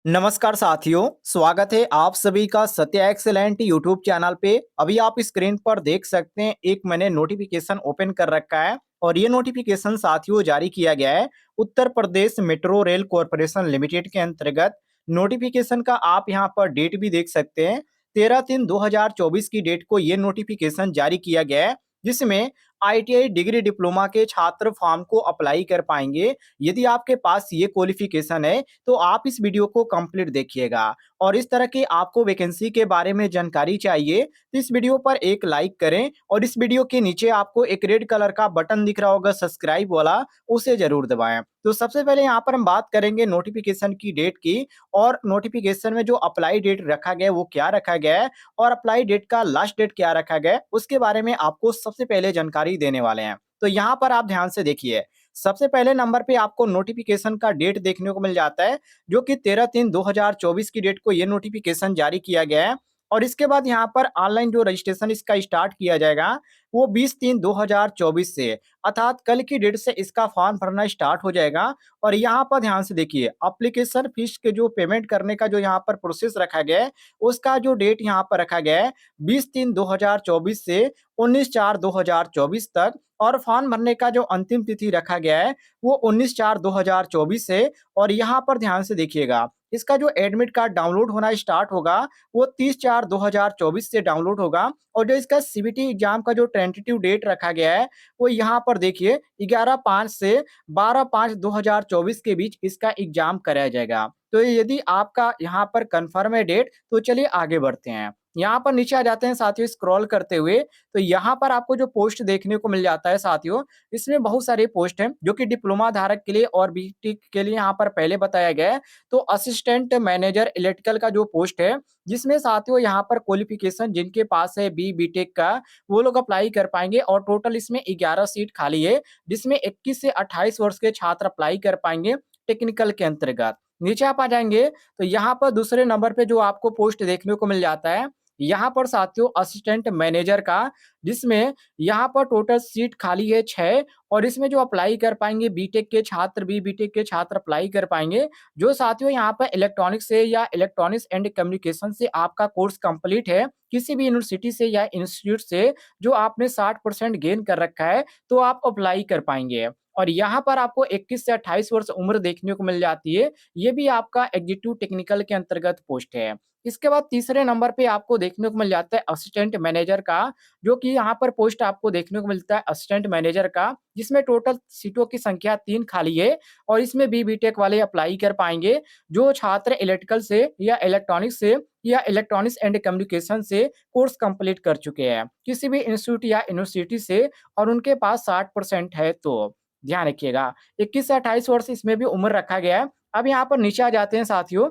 नमस्कार साथियों, स्वागत है आप सभी का सत्या एक्सेलेंट यूट्यूब चैनल पे। अभी आप स्क्रीन पर देख सकते हैं एक मैंने नोटिफिकेशन ओपन कर रखा है और ये नोटिफिकेशन साथियों जारी किया गया है Uttar Pradesh metro rail corporation limited के अंतर्गत। नोटिफिकेशन का आप यहाँ पर डेट भी देख सकते हैं, 13/3/2024 की डेट को ये नोटिफिकेशन जारी किया गया है, जिसमें आईटीआई डिग्री डिप्लोमा के छात्र फॉर्म को अप्लाई कर पाएंगे। यदि आपके पास ये क्वालिफिकेशन है तो आप इस वीडियो को कंप्लीट देखिएगा। और इस तरह की आपको वैकेंसी के बारे में जानकारी चाहिए तो इस वीडियो पर एक लाइक करें और इस वीडियो के नीचे आपको एक रेड कलर का बटन दिख रहा होगा सब्सक्राइब वाला, उसे जरूर दबाएं। तो सबसे पहले यहाँ पर हम बात करेंगे नोटिफिकेशन की डेट की, और नोटिफिकेशन में जो अप्लाई डेट रखा गया है वो क्या रखा गया है और अप्लाई डेट का लास्ट डेट क्या रखा गया है उसके बारे में आपको सबसे पहले जानकारी देने वाले हैं। तो यहाँ पर आप ध्यान से देखिए, सबसे पहले नंबर पे आपको नोटिफिकेशन का डेट देखने को मिल जाता है, जो कि 13/3/2024 की डेट को ये नोटिफिकेशन जारी किया गया है। और इसके बाद यहाँ पर ऑनलाइन जो रजिस्ट्रेशन इसका स्टार्ट किया जाएगा वो 20/3/2024 से, अर्थात कल की डेट से इसका फॉर्म भरना स्टार्ट हो जाएगा। और यहाँ पर ध्यान से देखिए, एप्लीकेशन फीस के जो पेमेंट करने का जो यहाँ पर प्रोसेस रखा गया है उसका जो डेट यहाँ पर रखा गया है 20/3/2024 से 19/4/2024 तक। और फॉर्म भरने का जो अंतिम तिथि रखा गया है वो 19/4/2024 है। और यहाँ पर ध्यान से देखिएगा, इसका जो एडमिट कार्ड डाउनलोड होना स्टार्ट होगा वो 30/4/2024 से डाउनलोड होगा। और जो इसका सीबीटी एग्जाम का जो टेंटेटिव डेट रखा गया है वो यहाँ पर देखिए 11/5 से 12/5/2024 के बीच इसका एग्जाम कराया जाएगा। तो यदि आपका यहाँ पर कंफर्म है डेट तो चलिए आगे बढ़ते हैं। यहाँ पर नीचे आ जाते हैं साथियों स्क्रॉल करते हुए, तो यहाँ पर आपको जो पोस्ट देखने को मिल जाता है साथियों, इसमें बहुत सारे पोस्ट हैं जो कि डिप्लोमा धारक के लिए और बीटेक के लिए यहाँ पर पहले बताया गया है। तो असिस्टेंट मैनेजर इलेक्ट्रिकल का जो पोस्ट है, जिसमें साथियों यहाँ पर क्वालिफिकेशन जिनके पास है बीटेक का, वो लोग अप्लाई कर पाएंगे। और टोटल इसमें 11 सीट खाली है, जिसमें 21 से 28 वर्ष के छात्र अप्लाई कर पाएंगे टेक्निकल के अंतर्गत। नीचे आप आ जाएंगे तो यहाँ पर दूसरे नंबर पे जो आपको पोस्ट देखने को मिल जाता है, यहाँ पर साथियों असिस्टेंट मैनेजर का, जिसमें यहाँ पर टोटल सीट खाली है 6। और इसमें जो अप्लाई कर पाएंगे बीटेक के छात्र, बीटेक के छात्र अप्लाई कर पाएंगे। जो साथियों यहाँ पर इलेक्ट्रॉनिक्स से या इलेक्ट्रॉनिक्स एंड कम्युनिकेशन से आपका कोर्स कंप्लीट है, किसी भी यूनिवर्सिटी से या इंस्टीट्यूट से, जो आपने 60% गेन कर रखा है, तो आप अप्लाई कर पाएंगे। और यहाँ पर आपको 21 से 28 वर्ष उम्र देखने को मिल जाती है। ये भी आपका एग्जीक्यूटिव टेक्निकल के अंतर्गत पोस्ट है। इसके बाद तीसरे नंबर पे आपको देखने को मिल जाता है असिस्टेंट मैनेजर का, जो कि यहाँ पर पोस्ट आपको देखने को मिलता है असिस्टेंट मैनेजर का, जिसमें टोटल सीटों की संख्या 3 खाली है। और इसमें बीटेक वाले अप्लाई कर पाएंगे जो छात्र इलेक्ट्रिकल से या इलेक्ट्रॉनिक्स से या इलेक्ट्रॉनिक्स एंड कम्युनिकेशन से कोर्स कंप्लीट कर चुके हैं, किसी भी इंस्टीट्यूट या यूनिवर्सिटी से, और उनके पास 60% है। तो ध्यान रखिएगा, 21 से 28 वर्ष इसमें भी उम्र रखा गया है। अब यहाँ पर नीचे आ जाते हैं साथियों,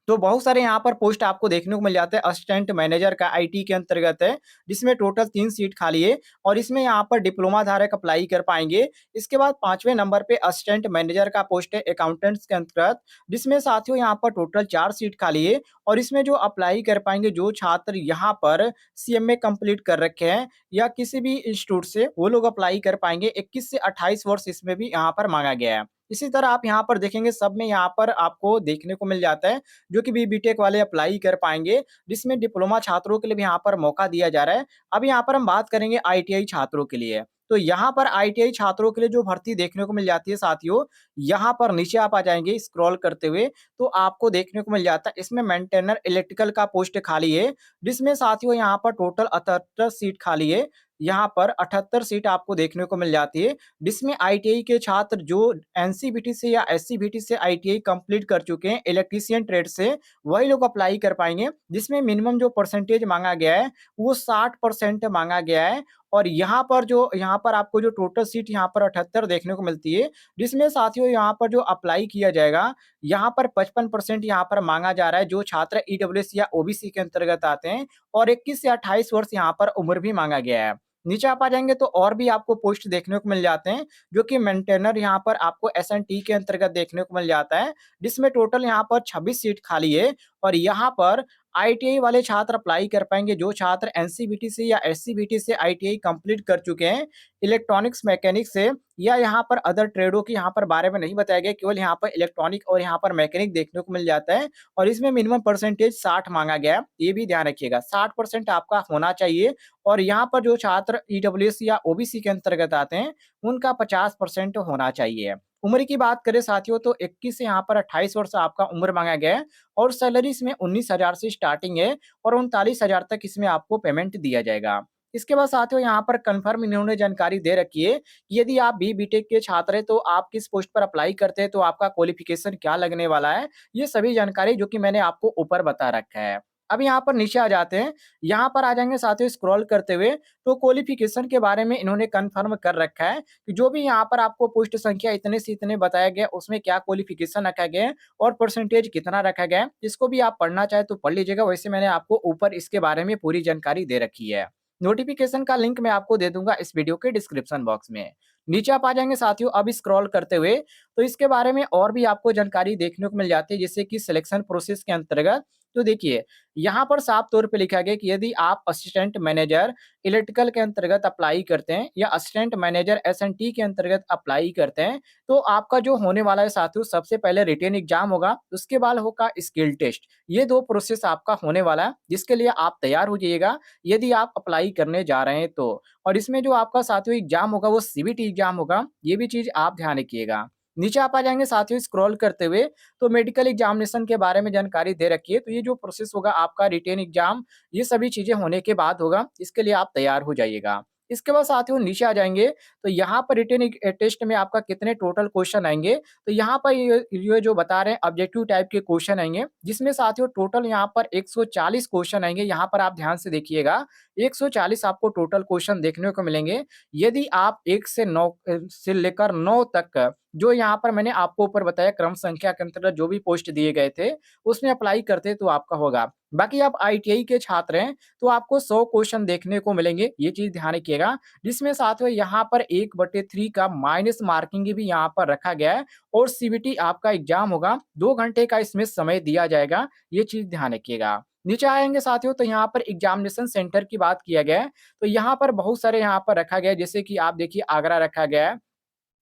तो बहुत सारे यहाँ पर पोस्ट आपको देखने को मिल जाते हैं। असिस्टेंट मैनेजर का आईटी के अंतर्गत है, जिसमें टोटल 3 सीट खाली है और इसमें यहाँ पर डिप्लोमा धारक अप्लाई कर पाएंगे। इसके बाद 5वें नंबर पे असिस्टेंट मैनेजर का पोस्ट है अकाउंटेंट्स के अंतर्गत, जिसमें साथियों यहाँ पर टोटल 4 सीट खाली है। और इसमें जो अप्लाई कर पाएंगे जो छात्र यहाँ पर सीएमए कंप्लीट कर रखे हैं या किसी भी इंस्टीट्यूट से, वो लोग अप्लाई कर पाएंगे। 21 से 28 वर्ष इसमें भी यहाँ पर मांगा गया है। इसी तरह आप यहाँ पर देखेंगे सब में यहाँ पर आपको देखने को मिल जाता है जो कि बीटेक वाले अप्लाई कर पाएंगे, जिसमें डिप्लोमा छात्रों के लिए भी यहाँ पर मौका दिया जा रहा है। अब यहाँ पर हम बात करेंगे आईटीआई छात्रों के लिए। तो यहाँ पर आईटीआई छात्रों के लिए जो भर्ती देखने को मिल जाती है साथियों, यहाँ पर नीचे आप आ जाएंगे स्क्रॉल करते हुए, तो आपको देखने को मिल जाता है इसमें मेंटेनर इलेक्ट्रिकल का पोस्ट खाली है, जिसमें साथियों यहाँ पर टोटल 78 सीट खाली है। यहाँ पर 78 सीट आपको देखने को मिल जाती है, जिसमें आईटीआई के छात्र जो एनसीबीटी से या एससीबीटी से आईटीआई कंप्लीट कर चुके हैं इलेक्ट्रीशियन ट्रेड से, वही लोग अप्लाई कर पाएंगे। जिसमें मिनिमम जो परसेंटेज मांगा गया है वो 60% मांगा गया है। और यहाँ पर आपको जो टोटल सीट यहाँ पर 78 देखने को मिलती है, जिसमें साथियों यहाँ पर जो अप्लाई किया जाएगा, यहाँ पर 55% यहाँ पर मांगा जा रहा है जो छात्र ईडब्ल्यूएस या ओबीसी के अंतर्गत आते हैं। और 21 से 28 वर्ष यहाँ पर उम्र भी मांगा गया है। नीचे आप आ जाएंगे तो और भी आपको पोस्ट देखने को मिल जाते हैं, जो कि मेंटेनर यहाँ पर आपको एसएनटी के अंतर्गत देखने को मिल जाता है, जिसमें टोटल यहाँ पर 26 सीट खाली है। और यहाँ पर आईटीआई वाले छात्र अप्लाई कर पाएंगे जो छात्र एनसीवीटी से या एससीवीटी से आईटीआई कंप्लीट कर चुके हैं, इलेक्ट्रॉनिक्स मैकेनिक से, या यहाँ पर अदर ट्रेडों के यहाँ पर बारे में नहीं बताया गया, केवल यहाँ पर इलेक्ट्रॉनिक और यहाँ पर मैकेनिक देखने को मिल जाता है। और इसमें मिनिमम परसेंटेज 60 मांगा गया है, ये भी ध्यान रखिएगा, 60% आपका होना चाहिए। और यहाँ पर जो छात्र ईडब्ल्यूएस या ओबीसी के अंतर्गत आते हैं, उनका 50% होना चाहिए। उम्र की बात करें साथियों तो 21 से यहाँ पर 28 वर्ष आपका उम्र मांगा गया है, और सैलरी इसमें 19,000 से स्टार्टिंग है, और 39,000 तक इसमें आपको पेमेंट दिया जाएगा। इसके बाद साथियों यहाँ पर कंफर्म इन्होंने जानकारी दे रखी है कि यदि आप बीटेक के छात्र हैं तो आप किस पोस्ट पर अप्लाई करते हैं, तो आपका क्वालिफिकेशन क्या लगने वाला है, ये सभी जानकारी जो कि मैंने आपको ऊपर बता रखा है। अब यहाँ पर नीचे आ जाते हैं, यहाँ पर आ जाएंगे साथियों स्क्रॉल करते हुए, तो क्वालिफिकेशन के बारे में इन्होंने कंफर्म कर रखा है कि जो भी यहाँ पर आपको पोस्ट संख्या इतने से इतने बताया गया, उसमें क्या क्वालिफिकेशन रखा गया है और परसेंटेज कितना रखा गया है। इसको भी आप पढ़ना चाहे तो पढ़ लीजिएगा, वैसे मैंने आपको ऊपर इसके बारे में पूरी जानकारी दे रखी है। नोटिफिकेशन का लिंक मैं आपको दे दूंगा इस वीडियो के डिस्क्रिप्शन बॉक्स में। नीचे आप आ जाएंगे साथियों, अब स्क्रॉल करते हुए तो इसके बारे में और भी आपको जानकारी देखने को मिल जाती है, जैसे कि सिलेक्शन प्रोसेस के अंतर्गत। तो देखिए यहाँ पर साफ तौर पे लिखा गया कि यदि आप असिस्टेंट मैनेजर इलेक्ट्रिकल के अंतर्गत अप्लाई करते हैं या असिस्टेंट मैनेजर एसएनटी के अंतर्गत अप्लाई करते हैं, तो आपका जो होने वाला है साथियों, सबसे पहले रिटेन एग्जाम होगा, उसके बाद होगा स्किल टेस्ट। ये 2 प्रोसेस आपका होने वाला है, जिसके लिए आप तैयार हो जाइएगा यदि आप अप्लाई करने जा रहे हैं तो। और इसमें जो आपका साथियों एग्जाम होगा वो सीबीटी एग्जाम होगा, ये भी चीज आप ध्यान रखिएगा। नीचे आप आ जाएंगे साथियों स्क्रॉल करते हुए, तो मेडिकल एग्जामिनेशन के बारे में जानकारी दे रखी है। तो ये जो प्रोसेस होगा आपका रिटेन एग्जाम, ये सभी चीजें होने के बाद होगा, इसके लिए आप तैयार हो जाइएगा। इसके बाद साथियों नीचे आ जाएंगे, तो यहाँ पर रिटेन टेस्ट में आपका कितने टोटल क्वेश्चन आएंगे, तो यहाँ पर ये जो बता रहे हैं ऑब्जेक्टिव टाइप के क्वेश्चन आएंगे, जिसमें साथियों टोटल यहाँ पर 140 क्वेश्चन आएंगे। यहाँ पर आप ध्यान से देखिएगा, 140 आपको टोटल क्वेश्चन देखने को मिलेंगे। यदि आप 1 से 9 से लेकर 9 तक, जो यहाँ पर मैंने आपको ऊपर बताया क्रम संख्या के अंतर्गत जो भी पोस्ट दिए गए थे, उसमें अप्लाई करते तो आपका होगा। बाकी आप आईटीआई के छात्र हैं तो आपको 100 क्वेश्चन देखने को मिलेंगे, ये चीज ध्यान रखिएगा। जिसमें साथ में यहाँ पर 1/3 का माइनस मार्किंग भी यहाँ पर रखा गया है, और सीबीटी आपका एग्जाम होगा, 2 घंटे का इसमें समय दिया जाएगा, ये चीज ध्यान रखिएगा। नीचे आएंगे साथियों, तो यहाँ पर एग्जामिनेशन सेंटर की बात किया गया है, तो यहाँ पर बहुत सारे यहाँ पर रखा गया है, जैसे कि आप देखिए आगरा रखा गया है,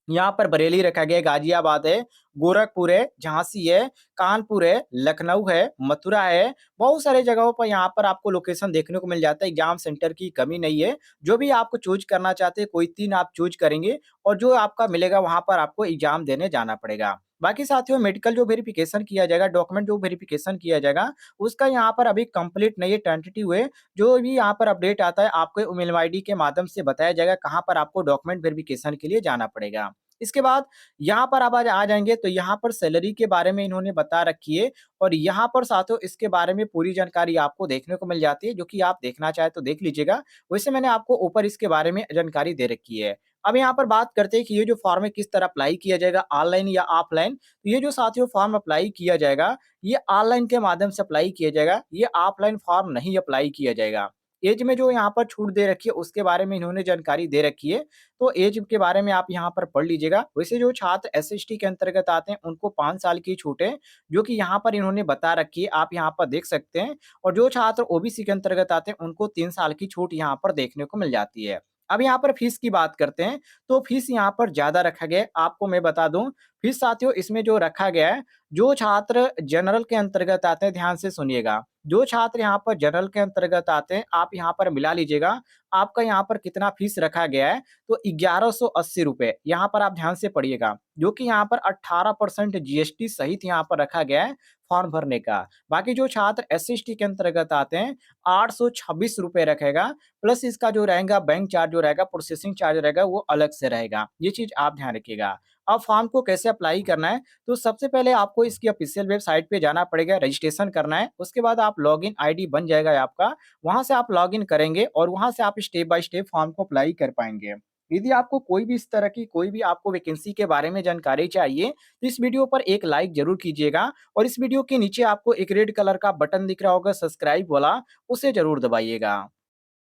यहाँ पर बरेली रखा गया है, गाजियाबाद है, गोरखपुर है, झांसी है, कानपुर है, लखनऊ है, मथुरा है। बहुत सारे जगहों पर यहाँ पर आपको लोकेशन देखने को मिल जाता है। एग्जाम सेंटर की कमी नहीं है, जो भी आपको चूज करना चाहते हैं कोई 3 आप चूज करेंगे, और जो आपका मिलेगा वहां पर आपको एग्जाम देने जाना पड़ेगा। बाकी साथियों मेडिकल जो वेरिफिकेशन किया जाएगा, डॉक्यूमेंट जो वेरिफिकेशन किया जाएगा, उसका यहाँ पर अभी कंप्लीट नहीं है, टेंटेटिव है। जो भी यहाँ पर अपडेट आता है आपको ईमेल आईडी के माध्यम से बताया जाएगा कहाँ पर आपको डॉक्यूमेंट वेरिफिकेशन के लिए जाना पड़ेगा। इसके बाद यहाँ पर आप आज आ जाएंगे, तो यहाँ पर सैलरी के बारे में इन्होंने बता रखी है, और यहाँ पर साथियों इसके बारे में पूरी जानकारी आपको देखने को मिल जाती है, जो कि आप देखना चाहे तो देख लीजिएगा। वैसे मैंने आपको ऊपर इसके बारे में जानकारी दे रखी है। अब यहाँ पर बात करते हैं कि ये जो फॉर्म है किस तरह अप्लाई किया जाएगा, ऑनलाइन या ऑफलाइन। तो ये जो साथियों फॉर्म अप्लाई किया जाएगा, ये ऑनलाइन के माध्यम से अप्लाई किया जाएगा, ये ऑफलाइन फॉर्म नहीं अप्लाई किया जाएगा। एज में जो यहाँ पर छूट दे रखी है उसके बारे में इन्होंने जानकारी दे रखी है, तो एज के बारे में आप यहाँ पर पढ़ लीजिएगा। वैसे जो छात्र एसएसटी के अंतर्गत आते हैं उनको 5 साल की छूट है, जो कि यहाँ पर इन्होंने बता रखी है, आप यहाँ पर देख सकते हैं। और जो छात्र ओबीसी के अंतर्गत आते हैं उनको 3 साल की छूट यहाँ पर देखने को मिल जाती है। अब यहाँ पर फीस की बात करते हैं, तो फीस यहाँ पर ज्यादा रखा गया है। आपको मैं बता दूं फीस साथियों इसमें जो रखा गया है, जो छात्र जनरल के अंतर्गत आते हैं, ध्यान से सुनिएगा, जो छात्र यहाँ पर जनरल के अंतर्गत आते हैं, आप यहाँ पर मिला लीजिएगा आपका यहाँ पर कितना फीस रखा गया है, तो 1180 रुपए यहाँ पर आप ध्यान से पढ़िएगा, जो कि यहाँ पर 18% जीएसटी सहित यहाँ पर रखा गया है फॉर्म भरने का। बाकी जो छात्र एससीएसटी के अंतर्गत आते हैं 826 रुपए रखेगा, प्लस इसका जो रहेगा बैंक चार्ज जो रहेगा, प्रोसेसिंग चार्ज रहेगा, वो अलग से रहेगा, ये चीज आप ध्यान रखिएगा। अब फॉर्म को कैसे अप्लाई करना है, तो सबसे पहले आपको इसकी ऑफिशियल वेबसाइट पे जाना पड़ेगा, रजिस्ट्रेशन करना है, उसके बाद आप लॉगिन आईडी बन जाएगा आपका, वहां से आप लॉगिन करेंगे और वहां से आप स्टेप बाय स्टेप फॉर्म को अप्लाई कर पाएंगे। यदि आपको कोई भी इस तरह की कोई भी आपको वैकेंसी के बारे में जानकारी चाहिए, तो इस वीडियो पर एक लाइक जरूर कीजिएगा, और इस वीडियो के नीचे आपको एक रेड कलर का बटन दिख रहा होगा सब्सक्राइब वाला, उसे जरूर दबाइएगा।